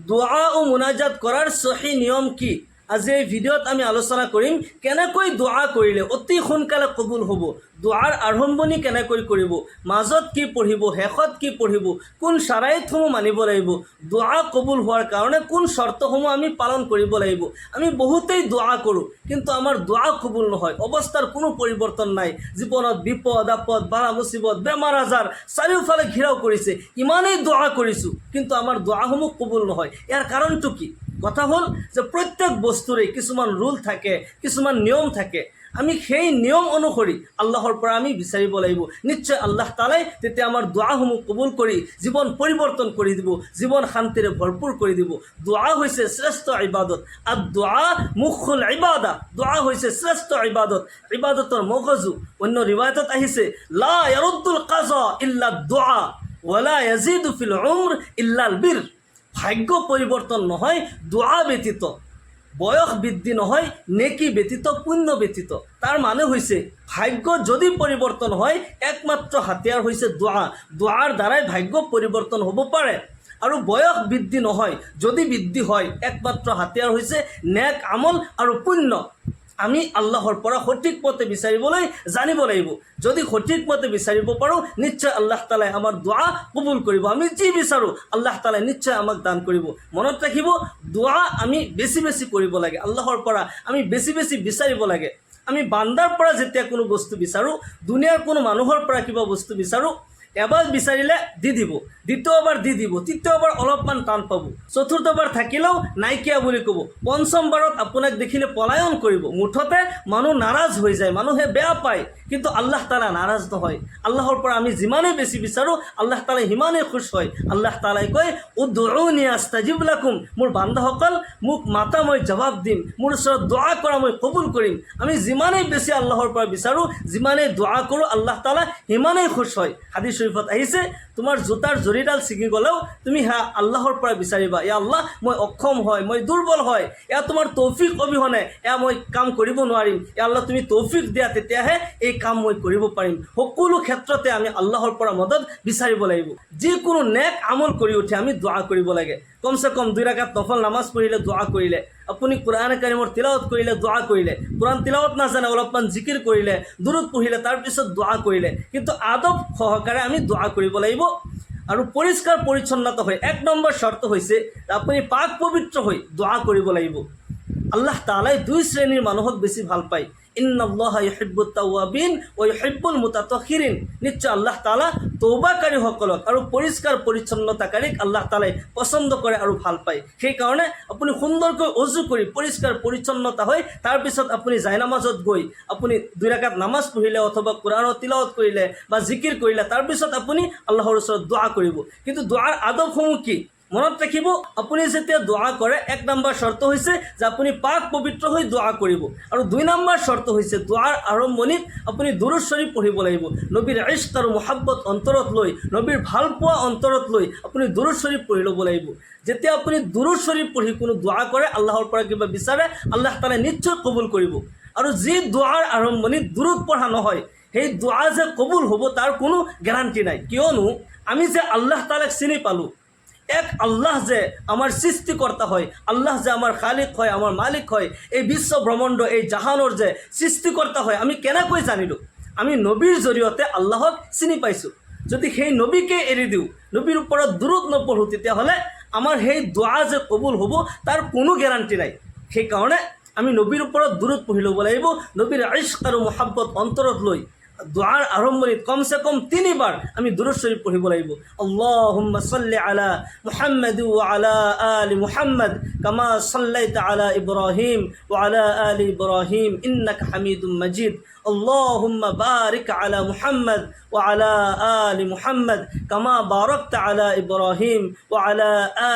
দোয়া ও মুনাজাত করার সহি নিয়ম কি আজি এই ভিডিওত আমি আলোচনা কৰিম কেনেকৈ দোয়া কৰিলে অতি সোনকালে কবুল হ'ব দোয়াৰ আৰম্ভণি কেনেকৈ কৰিব মাজত কি পঢ়িব শেষত কি পঢ়িব কোন শাৰাইতসমূহ মানিব লাগিব দোয়া কবুল হোৱাৰ কাৰণে কোন শৰ্তসমূহ আমি পালন কৰিব লাগিব আমি বহুতেই দোয়া কৰোঁ কিন্তু আমাৰ দোয়া কবুল নহয় অৱস্থাৰ কোনো পৰিৱৰ্তন নাই জীৱনত বিপদ আপদ বালা মুসিবত বেমাৰ আজাৰ চাৰিওফালে ঘিৰাও কৰিছে ইমানেই দোয়া কৰিছোঁ কিন্তু আমাৰ দোয়াসমূহ কবুল নহয় ইয়াৰ কাৰণটো কি কথা হল যে প্রত্যেক বস্তুরে কিছুমান রুল থাকে কিছুমান নিয়ম থাকে আমি সেই নিয়ম অনুসৰি আল্লাহৰ পৰা আমি বিচাৰিব লাগিব নিশ্চয় আল্লাহ তাআলাই তেতিয়া আমাৰ দোৱাসমূহ কবুল কৰি জীৱন পৰিৱৰ্তন কৰি দিব জীৱন শান্তিৰে ভৰপূৰ কৰি দিব দোয়া হৈছে শ্ৰেষ্ঠ ইবাদত আর দোয়া মুখুল ইবাদা দোয়া হৈছে শ্ৰেষ্ঠ ইবাদত ইবাদতৰ মগজু অন্য ৰিৱায়াতত আহিছে লা ইয়াৰুদ্দুল কাজা ইল্লা দোয়া ওয়ালা ইয়াজিদু ফিল উমর ইল্লাল বির ভাগ্য পরিবর্তন নহয় দোয়া ব্যতীত বয়স বৃদ্ধি নহয় নেকি ব্যতীত পুণ্য ব্যতীত তার মানে হয়েছে ভাগ্য যদি পরিবর্তন হয় একমাত্র হাতিয়ার হয়েছে দোয়া দোয়ার দ্বারাই ভাগ্য পরিবর্তন হব পারে আৰু বয়স বৃদ্ধি নহয় যদি বৃদ্ধি হয় একমাত্র হাতিয়ার হয়েছে নেক আমল আৰু পুণ্য আমি আল্লাহৰ পৰা সঠিক পথে বিচাৰিবলৈ জানিব লাগিব যদি সঠিক পথে বিচাৰিব পাৰো নিশ্চয় আল্লাহ তাআলাই আমাৰ দোয়া কবুল কৰিব আমি যি বিচাৰো আল্লাহ তাআলাই নিশ্চয় আমাক দান কৰিব মনত ৰাখিব দোয়া আমি বেছি বেছি কৰিব লাগে আল্লাহৰ পৰা আমি বেছি বেছি বিচাৰিব লাগে আমি বান্দাৰ পৰা যেতিয়া কোনো বস্তু বিচাৰো দুনিয়াৰ কোনো মানুহৰ পৰা কিবা বস্তু বিচাৰো এবাৰ বিচাৰিলে দি দিব দ্বিতীয়বাৰ দি দিব তৃতীয়বাৰ অলপমান টান পাব চতুৰ্থবাৰ থাকিলেও নাইকিয়া বুলি ক'ব পঞ্চমবাৰত আপোনাক দেখিলে পলায়ন কৰিব মুঠতে মানুহ নাৰাজ হৈ যায় মানুহে বেয়া পায় কিন্তু আল্লাহ তাআলা নাৰাজ নহয় আল্লাহৰ পৰা আমি যিমানেই বেছি বিচাৰো আল্লাহ তাআলা সিমানেই খুশ হয় আল্লাহ তাআলাই কয় উদউনি আস্তাজিব লাকুম মোৰ বান্দাসকল মোক মাতা মই জবাব দিম মোৰ ওচৰত দোয়া কৰা মই কবুল কৰিম আমি যিমানেই বেছি আল্লাহৰ পৰা বিচাৰো যিমানেই দোয়া কৰোঁ আল্লাহ তাআলা সিমানেই খুশ হয় হাদিস শরীফত আহিছে তোমাৰ জোতাৰ জৰিডাল ছিগি গলেও তুমি হা আল্লাহৰ পৰা বিচাৰিবা ইয়া আল্লাহ মই অক্ষম হয় মই দুৰ্বল হয় এয়া তোমাৰ তৌফিক অবিহনে এয়া মই কাম কৰিব নোৱাৰিম ইয়া আল্লাহ তুমি তৌফিক দিয়া তেতিয়াহে এই কাম মই কৰিব পাৰিম সকলো ক্ষেত্ৰতে আমি আল্লাহৰ পৰা মদত বিচাৰিব লাগিব যিকোনো নেক আমল কৰি উঠে আমি দোয়া কৰিব লাগে কমসে কম 2 রাকাত নফল নামাজ পঢ়িলে দোয়া কৰিলে আপুনি কোরআন কারিমৰ তিলাওয়াত কৰিলে দোয়া কৰিলে কোরআন তিলাওয়াত না জানে অলপমান জিকির কৰিলে দুরূদ পঢ়িলে তাৰ পিছত দোয়া কৰিলে কিন্তু আদব সহকাৰে আমি দোয়া কৰিব লাগিব আৰু পৰিষ্কাৰ পৰিচ্ছন্নতা হৈ এক নম্বৰ শর্ত হৈছে আপুনি পাক পবিত্ৰ হৈ দোয়া কৰিব লাগিব আল্লাহ তাআলাই দুই শ্ৰেণীৰ মানুহক বেছি ভাল পায় ইন্নাল্লাহা ইউহিব্বুত তাওয়াবিন ওয়া ইউহিব্বুল মুতাতাহহিরিন নিশ্চয় আল্লাহ তাআলা তওবাকারী সকলক আৰু পৰিষ্কাৰ পৰিচ্ছন্নতাকাৰীক আল্লাহ তাআলাই পছন্দ কৰে আৰু ভাল পায় সেই কাৰণে আপুনি সুন্দৰকৈ ওযু কৰি পৰিষ্কাৰ পৰিচ্ছন্নতা হৈ তাৰ পিছত আপুনি জায়নামাজত গৈ আপুনি 2 রাকাত নামাজ পঢ়িলে অথবা কোরআনৰ তিলাওয়াত কৰিলে বা জিকিৰ কৰিলে তাৰ পিছত আপুনি আল্লাহৰ ওচৰত দোয়া কৰিব কিন্তু দোয়াৰ আদবসমূহ কি মনত ৰাখিব আপুনি যেতিয়া দোয়া কৰে এক নম্বৰ শর্ত হৈছে যে আপুনি পাক পবিত্ৰ হৈ দোয়া কৰিব আৰু 2 নম্বৰ শর্ত হৈছে দোয়াৰ আৰম্ভণিত আপুনি দুরূদ শরীফ পঢ়িব লাগিব নবীৰ ইশক আৰু মুহাব্বত অন্তৰত লৈ নবীৰ ভাল পোৱা অন্তৰত লৈ আপুনি দুরূদ শরীফ পঢ়ি ল'ব লাগিব যেতিয়া আপুনি দুরূদ শরীফ পঢ়ি কোনো দোয়া কৰে আল্লাহৰ পৰা কিবা বিচাৰে আল্লাহ তাআলা নিশ্চয় কবুল কৰিব আৰু যি দোয়াৰ আৰম্ভণিত দুরূদ পঢ়া নহয় সেই দোয়া যে কবুল হ'ব তাৰ কোনো গ্যাৰান্টি নাই কিয়নো আমি যে আল্লাহ তাআলাক চিনি পালো এক আল্লাহ যে আমার সৃষ্টিকর্তা হয় আল্লাহ যে আমার খালিক হয় আমার মালিক হয় এই বিশ্ব ব্রহ্মাণ্ড এই জাহানৰ যে সৃষ্টিকর্তা হয় আমি কেনেকৈ জানিলো আমি নবীৰ জৰিয়তে আল্লাহক চিনি পাইছোঁ যদি সেই নবীকে এৰি দিওঁ নবীৰ ওপৰত দুরূদ নপঢ়ো তেতিয়াহ'লে আমাৰ সেই দোয়া যে কবুল হ'ব তাৰ কোনো গ্যাৰান্টি নাই সেই কাৰণে আমি নবীৰ ওপৰত দুরূদ পঢ়ি ল'ব লাগিব নবীৰ ইশক আৰু মুহাব্বত অন্তৰত লৈ দোয়ার আরম্ভণিত কমসে কম 3 বার আমি দুরূদ শরীফ পঢ়িব লাগিব আল্লাহুম্মা সাল্লি আলা মুহাম্মাদ ওয়া আলা আলি মুহাম্মাদ কামা সাল্লাইতা আলা ইব্রাহিম ওয়া আলা আলি ইব্রাহিম ইন্নাকা হামিদুম মাজিদ اللهم بارك على محمد وعلى آل محمد كما باركت على إبراهيم وعلى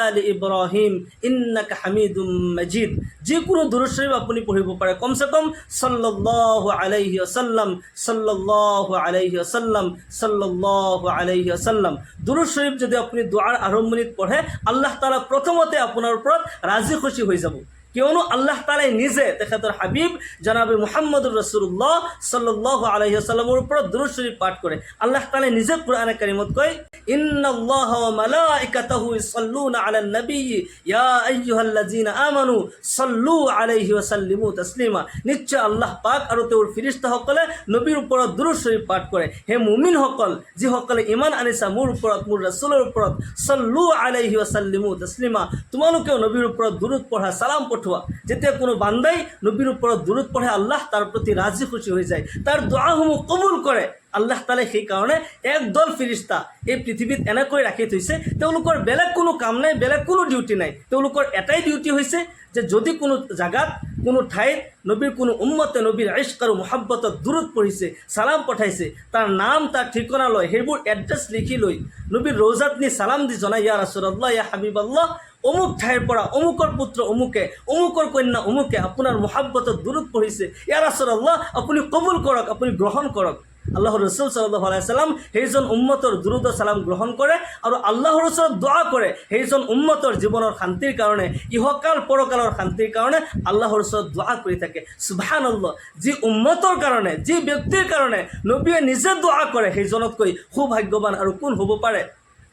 آل إبراهيم إنك حميد مجيد যে কোনো দুরূদ শরীফ আপনি পঢ়িব পাৰে কমসে কম সাল্লাল্লাহু আলাইহি ওয়াসাল্লাম সাল্লাল্লাহু আলাইহি ওয়াসাল্লাম সাল্লাল্লাহু আলাইহি ওয়াসাল্লাম দুরূদ শরীফ যদি আপনি দোয়ার আরম্ভণিত পঢ়ে আল্লাহ তাআলা প্রথমতে আপোনাৰ ওপৰত ৰাজি খুশি হৈ যাব কিয়নো আল্লাহ তাআলাই নিজে তেখেতৰ হাবিব জনাবে মুহাম্মদুৰ ৰাসূলুল্লাহ সাল্লাল্লাহু আলাইহি ওয়াসাল্লামৰ ওপৰত দুৰূদ শৰীফ পাঠ কৰে। আল্লাহ তাআলাই নিজে কোৰআনে কাৰিমত কয়, ইন্নাল্লাহা ওয়া মালাইকাতাহু ইছাল্লুনা আলান নাবিয়্যি ইয়া আইয়ুহাল্লাযীনা আমানু সাল্লু আলাইহি ওয়া সাল্লিমু তাসলিমা। নিশ্চয় আল্লাহ পাক আৰু তেওঁৰ ফেৰেশতাসকলে নবীৰ ওপৰত দুৰূদ শৰীফ পাঠ কৰে। হে মুমিনসকল, যিসকলে ঈমান আনিছা মোৰ ওপৰত, মোৰ ৰাসূলৰ ওপৰত, সাল্লু আলাইহি ওয়া সাল্লিমু তাসলিমা, তোমালোকেও নবীৰ ওপৰত দুৰূদ পঢ়া, সালাম পঠোৱা। যেতিয়া কোনো বান্দাই নবীৰ ওপৰত দুৰূদ পঢ়ে আল্লাহ তাৰ প্ৰতি ৰাজি খুশি হৈ যায়, তাৰ দুআসমূহ কবুল কৰে। আল্লাহ তাআলাই সেইকাৰণে একদল ফেৰেশতা এই পৃথিৱীত এনেকৈ ৰাখি থৈছে, তেওঁলোকৰ বেলেগ কোনো কাম নাই, বেলেগ কোনো ডিউটি নাই। তেওঁলোকৰ এটাই ডিউটি হৈছে যে যদি কোনো জাগাত কোনো ঠাইত নবীৰ কোনো উম্মতে নবীৰ ইশক আৰু মুহাব্বতত দুৰূদ পঢ়িছে, সালাম পঠাইছে, তাৰ নাম তাৰ ঠিকনা লয়, সেইবোৰ এড্ৰেছ লিখি লৈ নবীৰ ৰৌজাত নি সালাম দি জনাই, ইয়া ৰাসূলুল্লাহ, ইয়া হাবিবাল্লাহ, অমুক ঠাইৰ পৰা অমুকৰ পুত্ৰ অমুকে, অমুকৰ কন্যা অমুকে আপোনাৰ মুহাব্বতত দুৰূদ পঢ়িছে, ইয়া ৰাসূলুল্লাহ আপুনি কবুল কৰক, আপুনি গ্ৰহণ কৰক। আল্লাহৰ ৰাসূল সাল্লাল্লাহু আলাইহি ওয়াসাল্লাম সেইজন উম্মতৰ দুৰূদ সালাম গ্ৰহণ কৰে আৰু আল্লাহৰ ওচৰত দোৱা কৰে সেইজন উম্মতৰ জীৱনৰ শান্তিৰ কাৰণে, ইহকাল পৰকালৰ শান্তিৰ কাৰণে আল্লাহৰ ওচৰত দোৱা কৰি থাকে। সুবহানাল্লাহ, যি উম্মতৰ কাৰণে, যি ব্যক্তিৰ কাৰণে নবীয়ে নিজে দোৱা কৰে সেইজনতকৈ সৌভাগ্যৱান আৰু কোন হ'ব পাৰে?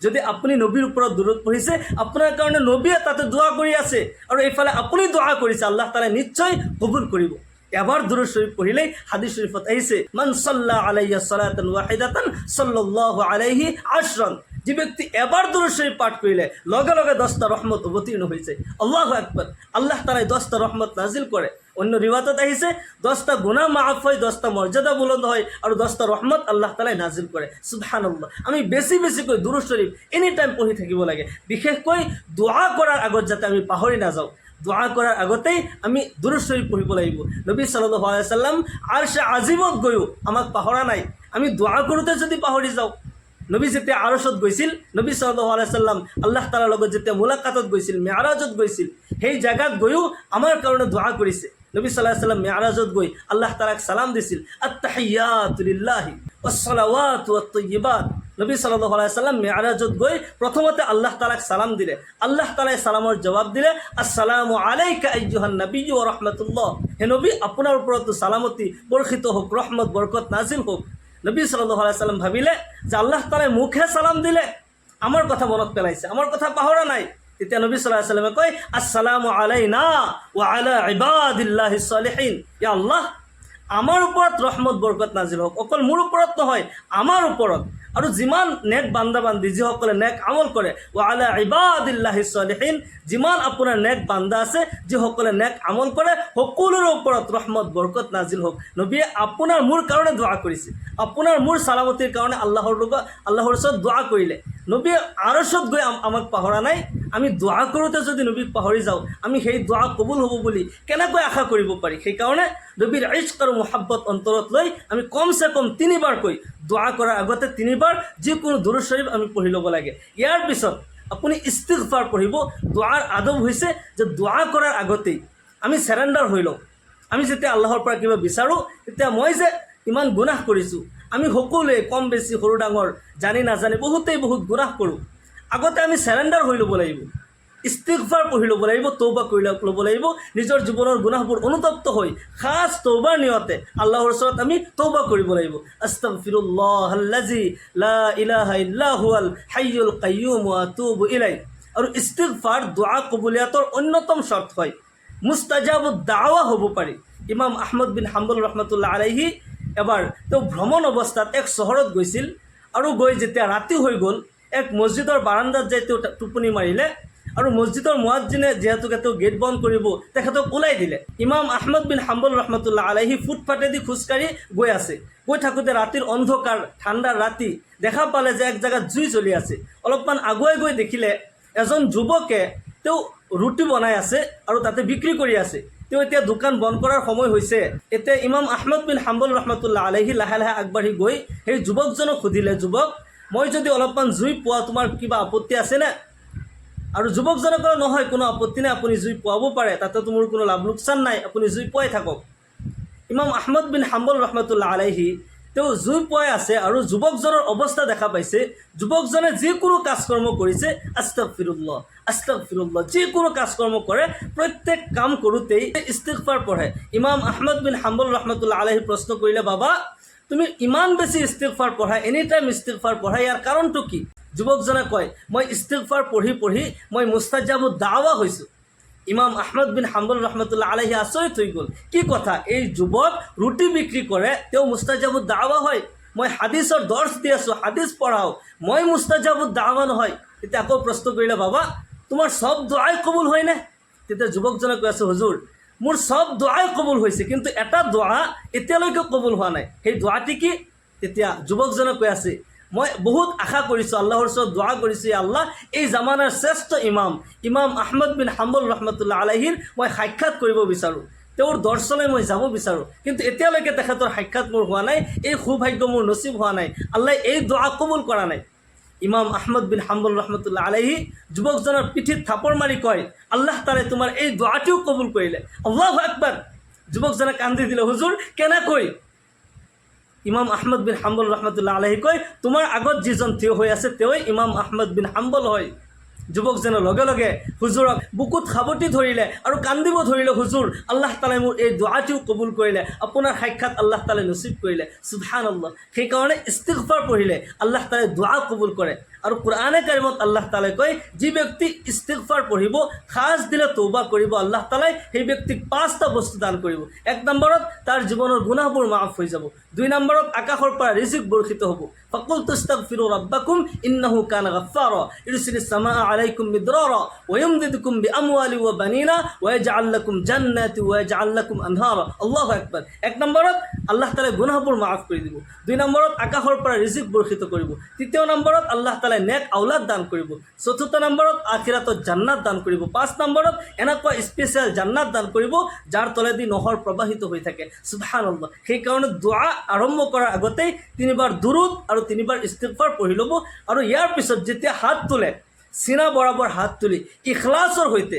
যদি আপুনি নবীৰ ওপৰত দুৰূদ পঢ়িছে, আপোনাৰ কাৰণে নবীয়ে তাতে দোৱা কৰি আছে আৰু এইফালে আপুনি দোৱা কৰিছে, আল্লাহ তাআলাই নিশ্চয় কবুল কৰিব। এবাৰ দুরূদ শরীফ পড়িলেই হাদিস শরীফত আহিছে, মান সাল্লা আলাইয়া সালাতান ওয়াহিদাতান সাল্লাল্লাহু আলাইহি আশরান। যে ব্যক্তি এবার দুরূদ শরীফ পাঠ করিলে লগে লগে 10টা রহমত অবতীর্ণ হয়েছে। আল্লাহু আকবার, আল্লাহ তাআলা 10টা রহমত নাজিল করে। অন্য রিওয়ায়াতত আহিছে 10টা গুনাহ মাফ হয়, 10টা মর্যাদা বুলন্দ হয় আর 10টা রহমত আল্লাহ তাআলা নাজিল করে। সুবহানাল্লাহ, আমি বেশি বেশিকৈ দুরূদ শরীফ এনি টাইম পঢ়ি থাকিব লাগে, বিশেষকৈ দোয়া করার আগত যাতে আমি পাহৰি নাযাওঁ। দোয়া করার আগতেই আমি দুরূদ শরীফ পঢ়িব লাগিব। নবী সাল্লাল্লাহু আলাইহি ওয়াসাল্লাম আরশে আজিমত গৈও আমাক পাহৰা নাই। আমি দোয়া কৰোঁতে যদি পাহৰি যাওঁ, নবী যেতিয়া আৰশত গৈছিল, নবী সাল্লাল্লাহু আলাইহি ওয়াসাল্লাম আল্লাহ তাআলাৰ লগত যেতিয়া মুলাকাতত গৈছিল, মেৰাজত গৈছিল, সেই জায়গাত গৈও আমাৰ কাৰণে দোয়া কৰিছে। নবী সাল্লাল্লাহু আলাইহি ওয়াসাল্লাম মেৰাজত গৈ আল্লাহ তাআলাক সালাম দিছিল, আত-তাহিয়াতু লিল্লাহি ওয়াস-সালাওয়াতু ওয়াত-তাইয়্যিবাত। নবী সাল্লাল্লাহু আলাইহি ওয়াসাল্লাম মেরাজত গৈ প্রথমতে আল্লাহ তাআলাক সালাম দিলে, আল্লাহ তাআলাই সালামৰ জবাব দিলে, আসসালামু আলাইকা আইয়ুহান নাবিয়্যু ওয়া রাহমাতুল্লাহ। হে নবী, আপোনাৰ ওপৰত সালামতি বৰ্ষিত হোক, ৰহমত বৰকত নাজিল হোক। নবী সাল্লাল্লাহু আলাইহি ওয়াসাল্লাম ভাবিলে যে আল্লাহ তাআলাই মুখে সালাম দিলে, আমার কথা মনত পেলাইছে, আমার কথা পাহৰা নাই। তেতিয়া নবী সাল্লাল্লাহু আলাইহি ওয়াসাল্লামে কয়, আসসালামু আলাইনা ওয়া আলা ইবাদিল্লাহিস সালিহিন। ইয়া আল্লাহ, আমার ওপৰত রহমত বরকত নাজিল হোক, অকল মোৰ ওপৰত নহয়, আমাৰ ওপৰত আৰু যিমান নেক বান্দা বান্দি যিসকলে নেক আমল কৰে, ওয়া আলা ইবাদিল্লাহিস সালিহিন, যিমান আপোনাৰ নেক বান্দা আছে যিসকলে নেক আমল কৰে, সকলোৰে ওপৰত ৰহমত বৰকত নাজিল হোক। নবীয়ে আপোনাৰ মোৰ কাৰণে দোয়া কৰিছে, আপোনাৰ মোৰ সালামতিৰ কাৰণে আল্লাহৰ ওচৰত দোয়া কৰিলে। নবীয়ে আৰশত গৈ আমাক পাহৰা নাই। আমি দোয়া কৰোঁতে যদি নবীক পাহৰি যাওঁ, আমি সেই দোয়া কবুল হ'ব বুলি কেনেকৈ আশা কৰিব পাৰি? সেইকাৰণে নবীৰ ইশক আৰু মুহাব্বত অন্তৰত লৈ আমি কমচে কম 3বাৰকৈ দোয়া কৰাৰ আগতে 3বাৰ যিকোনো দুরূদ শরীফ আমি পঢ়ি ল'ব লাগে। ইয়াৰ পিছত আপুনি ইস্তিগফাৰ পঢ়িব। দোৱাৰ আদব হৈছে যে দোয়া কৰাৰ আগতেই আমি সাৰেণ্ডাৰ হৈ লওঁ। আমি যেতিয়া আল্লাহৰ পৰা কিবা বিচাৰোঁ, তেতিয়া মই যে ইমান গুনাহ কৰিছোঁ, আমি সকলোৱে কম বেছি সৰু ডাঙৰ জানি নাজানি বহুতেই বহুত গুনাহ কৰোঁ। আগতে আমি সাৰেণ্ডাৰ হৈ ল'ব লাগিব, ইস্তিগফাৰ পঢ়ি ল'ব লাগিব, তৌবা কৰি ল'ব লাগিব। নিজৰ জীৱনৰ গুনাহবোৰ অনুতপ্ত হৈ খাস তৌবাৰ নিয়তে আল্লাহৰ ওচৰত আমি তৌবা কৰিব লাগিব। আস্তাগফিৰুল্লাহাল্লাযী লা ইলাহা ইল্লা হুৱাল হাইয়ুল কাইয়্যুম ওয়া আতুবু ইলাইহি। আৰু ইস্তিগফাৰ দোয়া কবুলিয়াতৰ অন্যতম শর্ত হয়, মুস্তাজাবুদ দাওয়া হ'ব পাৰি। ইমাম আহমদ বিন হাম্বল ৰহমাতুল্লাহ আলাইহি এবাৰ তেওঁ ভ্ৰমণ অৱস্থাত এক চহৰত গৈছিল আৰু গৈ যেতিয়া ৰাতি হৈ গ'ল, এক মছজিদৰ বাৰান্দাত যাই তেওঁ টোপনি মাৰিলে আৰু মছজিদৰ মুয়াজ্জিনে যিহেতুকে তেওঁ গেট বন্ধ কৰিব, তেখেতক ওলাই দিলে। ইমাম আহমদ বিন হাম্বল ৰহমাতুল্লাহ আলাইহি ফুটপাতেদি খোজকাঢ়ি গৈ আছে। গৈ থাকোঁতে ৰাতিৰ অন্ধকাৰ, ঠাণ্ডাৰ ৰাতি, দেখা পালে যে এক জেগাত জুই জ্বলি আছে। অলপমান আগুৱাই গৈ দেখিলে এজন যুৱকে তেওঁ ৰুটি বনাই আছে আৰু তাতে বিক্ৰী কৰি আছে। তেওঁ এতিয়া দোকান বন্ধ কৰাৰ সময় হৈছে। এতিয়া ইমাম আহমদ বিন হাম্বল ৰহমাতুল্লাহ আলাইহি লাহে লাহে আগবাঢ়ি গৈ সেই যুৱকজনক সুধিলে, যুৱক, মই যদি অলপমান জুই পোৱা তোমাৰ কিবা আপত্তি আছেনে? আৰু যুৱকজনে ক'লে, নহয়, কোনো আপত্তি নাই, আপুনি জুই পোৱাব পাৰে, তাতেতো মোৰ কোনো লাভ লোকচান নাই, আপুনি জুই পোৱাই থাকক। ইমাম আহমদ বিন হাম্বল ৰহমাতুল্লাহ আলাইহি তেওঁ জুই পুৱাই আছে আৰু যুৱকজনৰ অৱস্থা দেখা পাইছে। যুৱকজনে যিকোনো কাজ কৰ্ম কৰিছে আস্তাগফিৰুল্লাহ আস্তাগফিৰুল্লাহ, যিকোনো কাজ কৰ্ম কৰে, প্ৰত্যেক কাম কৰোঁতেই ইস্তিগফাৰ পঢ়ে। ইমাম আহমদ বিন হাম্বল ৰহমতুল্লাহ আলাইহি প্ৰশ্ন কৰিলে, বাবা তুমি ইমান বেছি ইস্তিগফাৰ পঢ়া, এনি টাইম ইস্তিগফাৰ পঢ়া, ইয়াৰ কাৰণটো কি? যুৱকজনে কয়, মই ইস্তিগফাৰ পঢ়ি পঢ়ি মই মুস্তাজাবু দাৱা হৈছোঁ। ইমাম আহমদ বিন হাম্বল ৰহমতুল্লাহ আলাইহি আচৰিত হৈ গ'ল, কি কথা, এই যুৱক ৰুটি বিক্ৰী কৰে, তেওঁ মুস্তাজাবু দাৱা হয়, মই হাদিছৰ দৰ্শ দি আছোঁ, হাদিছ পঢ়াওঁ, মই মুস্তাজাবু দাৱা নহয়। তেতিয়া আকৌ প্ৰশ্ন কৰিলে, বাবা তোমাৰ চব দোৱাই কবুল হয়নে? তেতিয়া যুৱকজনে কৈ আছে, হুজুৰ মোৰ চব দোৱাই কবুল হৈছে, কিন্তু এটা দোৱা এতিয়ালৈকে কবুল হোৱা নাই, সেই দোৱাটি কি? তেতিয়া যুৱকজনে কৈ আছে, মই বহুত আশা কৰিছোঁ, আল্লাহৰ ওচৰত দোৱা কৰিছোঁ, আল্লাহ এই জামানাৰ শ্ৰেষ্ঠ ইমাম আহমদ বিন হাম্বল ৰহমতুল্লাহ আলাইহিৰ মই সাক্ষাৎ কৰিব বিচাৰোঁ, তেওঁৰ দৰ্শনলৈ মই যাব বিচাৰোঁ, কিন্তু এতিয়ালৈকে তেখেতৰ সাক্ষাৎ মোৰ হোৱা নাই, এই সৌভাগ্য মোৰ নচিব হোৱা নাই, আল্লাহ এই দোৱা কবুল কৰা নাই। ইমাম আহমদ বিন হাম্বল ৰহমতুল্লাহ আলাইহি যুৱকজনৰ পিঠিত থাপৰ মাৰি কয়, আল্লাহ তাআলাই তোমাৰ এই দোৱাটিও কবুল কৰিলে, আল্লাহু আকবার। যুৱকজনে কান্দি দিলে, হুজুৰ কেনেকৈ? ইমাম আহমদ বিন হাম্বল ৰহমতুল্লাহ আলাইহি কয়, তোমাৰ আগত যিজন থিয় হৈ আছে তেওঁই ইমাম আহমদ বিন হাম্বল হয়। যুৱকজনে লগে লগে হুজুৰক বুকুত সাৱটি ধৰিলে আৰু কান্দিব ধৰিলে, হুজুৰ আল্লাহ তাআলাই মোৰ এই দোৱাটিও কবুল কৰিলে, আপোনাৰ সাক্ষাৎ আল্লাহ তাআলাই নচিব কৰিলে, সুবহানাল্লাহ। সেইকাৰণে ইস্তিগফাৰ পঢ়িলে আল্লাহ তাআলাই দোৱা কবুল কৰে। আৰু কোৰআনে কাৰিমত আল্লাহ তাআলাই কয়, যি ব্যক্তি ইস্তিগফাৰ পঢ়িব, খাজ দিলে তৌবা কৰিব, আল্লাহ তাআলাই সেই ব্যক্তিক 5টা বস্তু দান কৰিব। 1 নম্বৰত তাৰ জীৱনৰ গুনাহবোৰ মাফ হৈ যাব। 2 নম্বৰত আকাশৰ পৰা ৰিজিক বৰ্ষিত হ'ব। ফাকুল তাস্তাগফিৰু ৰাব্বাকুম ইন্নাহু কানা গাফফাৰা ইউৰচিলিস সামাআ আলাইকুম মিদৰাৰা ওয়া ইউমদিদুকুম বিআমওয়ালি ওয়া বানিনা ওয়া ইয়াজআল লাকুম জান্নাতি ওয়া ইয়াজআল লাকুম আনহারা। আল্লাহু আকবার। 1 নম্বৰত আল্লাহ তাআলাই গুনাহবোৰ মাফ কৰি দিব। 2 নম্বৰত আকাশৰ পৰা ৰিজিক বৰ্ষিত কৰিব। 3 নম্বৰত আল্লাহ তাআলাই নেক আওলাদ দান কৰিব। 4 নম্বৰত আখিৰাতত জান্নাত দান কৰিব। 5 নম্বৰত এনেকুৱা স্পেচিয়েল জান্নাত দান কৰিব যাৰ তলেদি নহৰ প্ৰবাহিত হৈ থাকে। সুবহানাল্লাহ। সেইকাৰণে দোৱা আৰম্ভ কৰাৰ আগতেই 3 বাৰ দুৰুদ আৰু 3 বাৰ ইস্তিগফাৰ পঢ়ি ল'ব। আৰু ইয়াৰ পিছত যেতিয়া হাত তোলে, চিনা বৰাবৰ হাত তুলি ইখলাছৰ সৈতে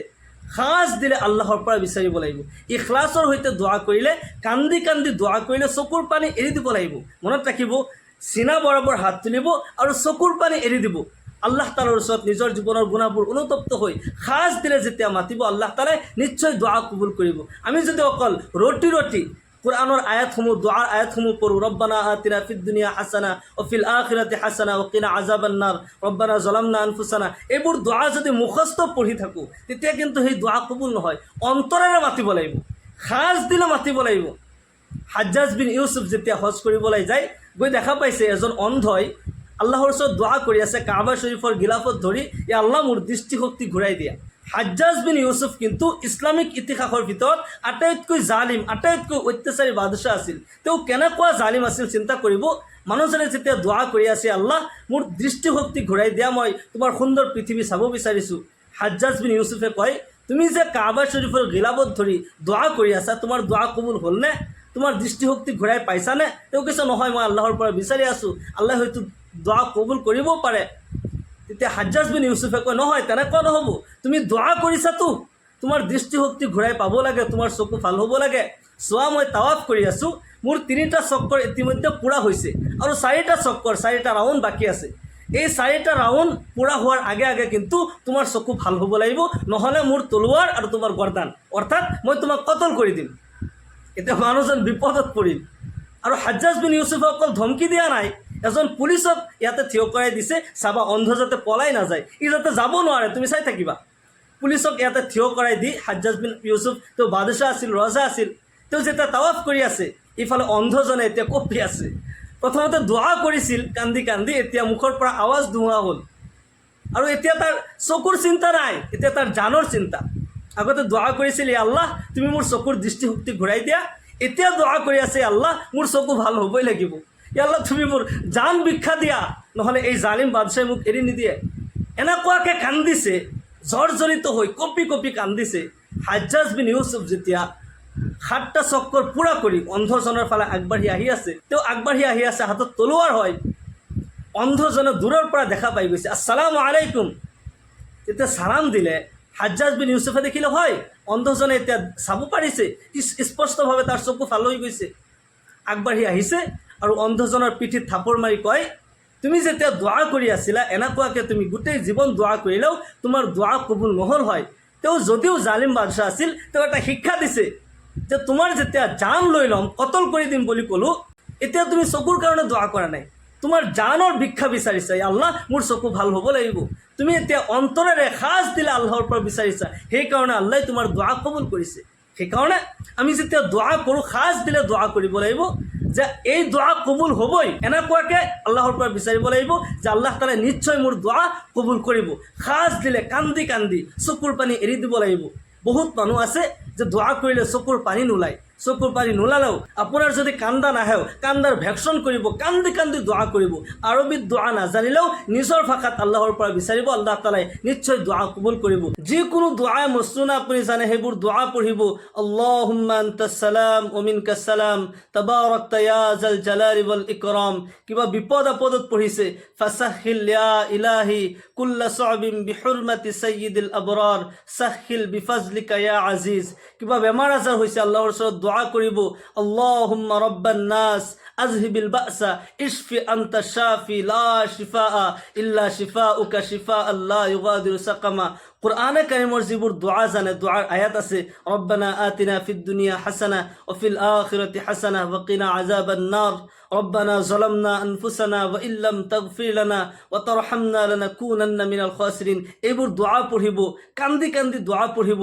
খাজ দিলে আল্লাহৰ পৰা বিচাৰিব লাগিব। ইখলাছৰ সৈতে দোৱা কৰিলে, কান্দি কান্দি দোৱা কৰিলে চকুৰ পানী এৰি দিব লাগিব। মনত ৰাখিব, চিনা বৰাবৰ হাত তুলিব আৰু চকুৰ পানী এৰি দিব। আল্লাহ তাআলাৰ ওচৰত নিজৰ জীৱনৰ গুণাবোৰ অনুতপ্ত হৈ খাজ দিলে যেতিয়া মাতিব, আল্লাহ তাআলাই নিশ্চয় দোৱা কবুল কৰিব। আমি যদি অকল ৰতি কোরআনের আয়াতসমূহ, দোয়ার আয়াতসমূহ পড়ো, রব্বানা আতিনা ফিদ দুনিয়া হাসানা ও ফিল আখিরাতি হাসানা ও কিনা আযাবান নার, রব্বানা যালামনা আনফুসানা, এইবোৰ দোয়া যদি মুখস্থ পঢ়ি থাকোঁ, তেতিয়া কিন্তু সেই দোয়া কবুল নহয়। অন্তৰেৰে মাতিব লাগিব, খাজ দিলে মাতিব লাগিব। হাজ্জাজ বিন ইউছুফ যেতিয়া হজ কৰিবলৈ যায়, গৈ দেখা পাইছে এজন অন্ধই আল্লাহৰ ওচৰত দোয়া কৰি আছে, কাবা শৰীফৰ গিলাফত ধৰি, এ আল্লাহ মোৰ দৃষ্টিশক্তি ঘূৰাই দিয়া। হাজ্জাজ বিন ইউছুফ কিন্তু ইছলামিক ইতিহাসৰ ভিতৰত আটাইতকৈ জালিম, আটাইতকৈ অত্যাচাৰী বাদশাহ আছিল। তেওঁ কেনেকুৱা জালিম আছিল চিন্তা কৰিব। মানুহজনে যেতিয়া দোৱা কৰি আছে, আল্লাহ মোৰ দৃষ্টিশক্তি ঘূৰাই দিয়া, মই তোমাৰ সুন্দৰ পৃথিৱী চাব বিচাৰিছোঁ। হাজ্জাজ বিন ইউছুফে কয়, তুমি যে কাবা শৰীফৰ গিলাফত ধৰি দোৱা কৰি আছা, তোমাৰ দোৱা কবুল হ'লনে? তোমাৰ দৃষ্টিশক্তি ঘূৰাই পাইছানে? তেওঁ কৈছে, নহয়, মই আল্লাহৰ পৰা বিচাৰি আছোঁ, আল্লাহ হয়তো দোৱা কবুল কৰিবও পাৰে। তেতিয়া হাজ্জাজ বিন ইউছুফে কয়, নহয়, তেনেকুৱা নহ'ব, তুমি দোৱা কৰিছাতো, তোমাৰ দৃষ্টিশক্তি ঘূৰাই পাব লাগে, তোমাৰ চকু ভাল হ'ব লাগে। চোৱা, মই তাৱাফ কৰি আছোঁ, মোৰ 3টা চক্কৰ ইতিমধ্যে পূৰা হৈছে আৰু 4টা চক্কৰ, 4টা ৰাউণ্ড বাকী আছে। এই 4টা ৰাউণ্ড পূৰা হোৱাৰ আগে আগে কিন্তু তোমাৰ চকু ভাল হ'ব লাগিব, নহ'লে মোৰ তলোৱাৰ আৰু তোমাৰ গৰ্দান, অৰ্থাৎ মই তোমাক কতল কৰি দিম। এতিয়া মানুহজন বিপদত পৰিল। আৰু হাজ্জাজ বিন ইউছুফে অকল ধমকি দিয়া নাই, এজন পুলিচক ইয়াতে থিয় কৰাই দিছে, চাবা অন্ধ যাতে পলাই নাযায়, ই যাতে যাব নোৱাৰে, তুমি চাই থাকিবা। পুলিচক ইয়াতে থিয় কৰাই দি হাজ্জাজ বিন ইউছুফ, তেওঁ বাদশাহ আছিল, ৰজা আছিল, তেওঁ যেতিয়া তাৱাফ কৰি আছে, ইফালে অন্ধজনে এতিয়া কঁপি আছে। প্ৰথমতে দোৱা কৰিছিল কান্দি কান্দি, এতিয়া মুখৰ পৰা আৱাজ নোহোৱা হ'ল। আৰু এতিয়া তাৰ চকুৰ চিন্তা নাই, এতিয়া তাৰ জানৰ চিন্তা। আগতে দোৱা কৰিছিল, এ আল্লাহ তুমি মোৰ চকুৰ দৃষ্টিশক্তি ঘূৰাই দিয়া, এতিয়া দোৱা কৰি আছে, আল্লাহ মোৰ চকু ভাল হ'বই লাগিব, আল্লাহ তুমি মোৰ জান ভিক্ষা দিয়া, নহ'লে এই জালিম বাদশাহে মোক এৰি নিদিয়ে। এনেকুৱাকৈ কান্দিছে, জৰ্জৰিত হৈ কঁপি কঁপি কান্দিছে। হাজ্জাজ বিন ইউছুফ যেতিয়া 7টা চক্কৰ পূৰা কৰি অন্ধজনৰ ফালে আগবাঢ়ি আহি আছে, তেওঁ আগবাঢ়ি আহি আছে, হাতত তলোৱাৰ হয়। অন্ধজনে দূৰৰ পৰা দেখা পাই গৈছে, আসসালামু আলাইকুম। তেতিয়া চালাম দিলে। হাজ্জাজ বিন ইউছুফে দেখিলে, হয়, অন্ধজনে এতিয়া চাব পাৰিছে, স্পষ্টভাৱে তাৰ চকু ভাল হৈ গৈছে। আগবাঢ়ি আহিছে আৰু অন্ধজনৰ পিঠিত থাপৰ মাৰি কয়, তুমি যেতিয়া দোৱা কৰি আছিলা এনেকুৱাকৈ তুমি গোটেই জীৱন দোৱা কৰিলেও তোমাৰ দোৱা কবুল নহ'ল হয়। তেওঁ যদিও জালিম বাদশ্বাহ আছিল, তেওঁ এটা শিক্ষা দিছে যে তোমাৰ যেতিয়া জান লৈ ল'ম, কতল কৰি দিম বুলি ক'লোঁ, এতিয়া তুমি চকুৰ কাৰণে দোৱা কৰা নাই, তোমাৰ জানৰ ভিক্ষা বিচাৰিছা, আল্লাহ মোৰ চকু ভাল হ'ব লাগিব। তুমি এতিয়া অন্তৰেৰে খাজ দিলে আল্লাহৰ পৰা বিচাৰিছা, সেইকাৰণে আল্লাহে তোমাৰ দোৱা কবুল কৰিছে। সেইকাৰণে আমি যেতিয়া দোৱা কৰোঁ, খাজ দিলে দোৱা কৰিব লাগিব যে এই দোৱা কবুল হ'বই, এনেকুৱাকৈ আল্লাহৰ পৰা বিচাৰিব লাগিব যে আল্লাহ তাআলাই নিশ্চয় মোৰ দোৱা কবুল কৰিব। খাজ দিলে কান্দি কান্দি চকুৰ পানী এৰি দিব লাগিব। বহুত মানুহ আছে যে দোৱা কৰিলে চকুৰ পানী নোলায়, চকুৰ পানী নোলালেও আপোনাৰ যদি কান্দা নাহেও কান্দাৰ ভেকশ্যন কৰিব, কান্দি কান্দি দোৱা কৰিব। আৰবীত দোৱা নাজানিলেও নিজৰ ভাষাত আল্লাহৰ পৰা বিচাৰিব, আল্লাহ তাআলাই নিশ্চয় দোৱা কবুল কৰিব। যিকোনো দোৱাই মচনুনা আপুনি জানে সেইবোৰ দোৱা পঢ়িব। আল্লাহুম্মা আনতাস সালাম ওয়া মিনকাস সালাম তাবাৰাকতা ইয়া জাল জালালি ওয়াল ইকৰাম। কিবা বিপদ আপদত পঢ়িছে, ফাসাহিল ইয়া ইলাহি কুল্লা সাবিন বিহুৰমাতি সাইয়্যিদিল আবৰাৰ সাহিল বিফাজলিকা ইয়া আজিজ। কিবা বেমাৰ আজাৰ হৈছে আল্লাহৰ ওচৰত দোৱা কৰিব, আল্লাহুম্মা ৰব্বান নাস আজহিবিল বাসা ইশফি আনতা শাফি লা শিফা ইল্লা শিফাউকা শিফাআন লা ইউগাদিরু সাকামা। কুরআনে কারিমৰ যিবোৰ দোৱা জানে, দোৱাৰ আয়াত আছে, ৰব্বানা আতিনা ফিদ দুনিয়া হাসানা ওয়া ফিল আখিরাতি হাসানা ওয়া কিনা আযাবান নার, রব্বানা যালামনা আনফুসানা ওয়া ইল্লাম তাগফির লানা ওয়া তারহামনা লানাকুনান্না মিনাল খাসিরিন। এইবোৰ দোৱা পঢ়িব, কান্দি কান্দি দোৱা পঢ়িব।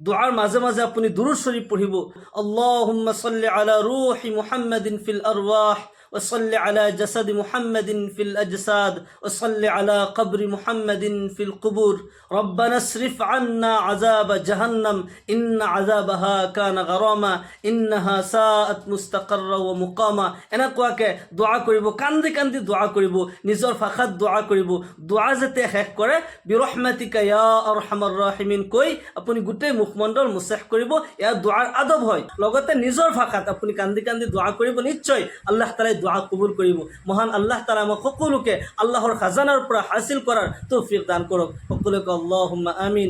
দোৱাৰ মাজে মাজে আপুনি দুৰুদ শৰীফ পঢ়িব, আল্লাহুম্মা সাল্লি আলা রূহি মুহাম্মাদিন ফিল আরওয়াহ وصل على جسد محمد في الأجساد وصل على قبر محمد في القبور ربنا اصرف عنا عذاب جهنم إن عذابها كان غراما إنها ساءت مستقرا ومقاما। এনেকুৱাকৈ দোৱা কৰিব, কান্দি কান্দি দোৱা কৰিব, নিজৰ ভাষাত দোৱা কৰিব। দোৱা যেতিয়া শেষ কৰে, বিৰহমাতিকা ইয়া আৰহামাৰ ৰাহিমিন কৈ আপুনি গোটেই মুখমণ্ডল মুছেহ কৰিব। এয়া দোৱাৰ আদব হয়। লগতে নিজৰ ভাষাত আপুনি কান্দি কান্দি দোৱা কৰিব, নিশ্চয় আল্লাহ তাআলাই দোৱা কবুল কৰিব। মহান আল্লাহ তাআলা আমাক সকলোকে আল্লাহৰ খাজানাৰ পৰা হাসিল কৰাৰ তৌফিক দান কৰক। সকলোকে আল্লাহুম্মা আমিন।